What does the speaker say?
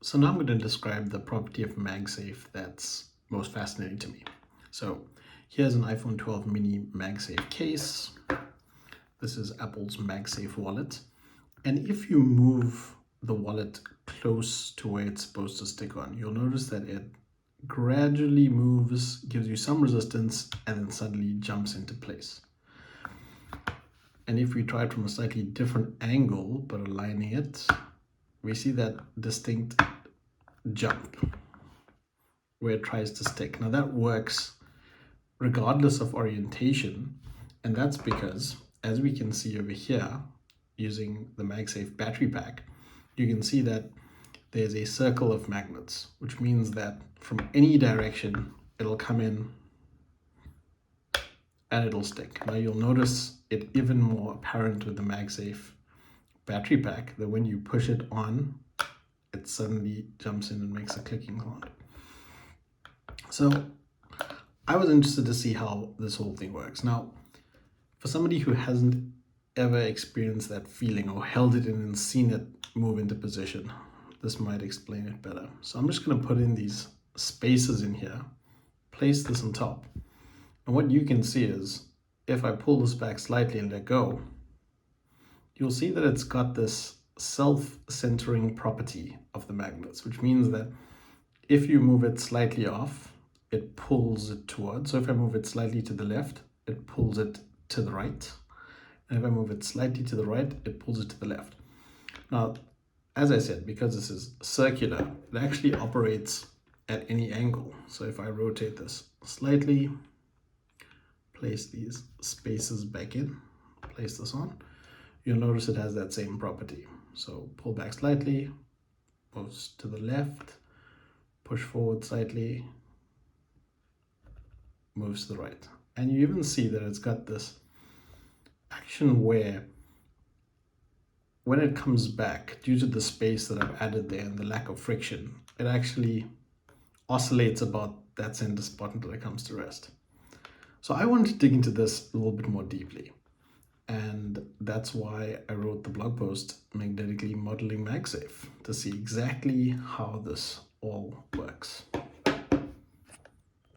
So now I'm going to describe the property of Magsafe that's most fascinating to me. So here's an iPhone 12 mini Magsafe case. This is Apple's Magsafe wallet. And if you move the wallet close to where it's supposed to stick on, you'll notice that it gradually moves, gives you some resistance, and then suddenly jumps into place. And if we try it from a slightly different angle, but aligning it, we see that distinct jump where it tries to stick. Now that works regardless of orientation, and that's because, as we can see over here, using the Magsafe battery pack, you can see that there's a circle of magnets, which means that from any direction, it'll come in and it'll stick. Now you'll notice it even more apparent with the Magsafe battery pack that when you push it on, it suddenly jumps in and makes a clicking sound. So I was interested to see how this whole thing works. Now, for somebody who hasn't ever experienced that feeling or held it in and seen it move into position, this might explain it better. So I'm just going to put in these spaces in here, place this on top. And what you can see is if I pull this back slightly and let go, you'll see that it's got this self-centering property of the magnets, which means that if you move it slightly off, it pulls it towards. So if I move it slightly to the left, it pulls it to the right. And if I move it slightly to the right, it pulls it to the left. Now, as I said, because this is circular, it actually operates at any angle. So if I rotate this slightly, place these spaces back in, place this on, you'll notice it has that same property. So pull back slightly, moves to the left, push forward slightly, moves to the right. And you even see that it's got this action where when it comes back, due to the space that I've added there and the lack of friction, it actually oscillates about that center spot until it comes to rest. So I wanted to dig into this a little bit more deeply. And that's why I wrote the blog post, Magnetically Modeling Magsafe, to see exactly how this all works.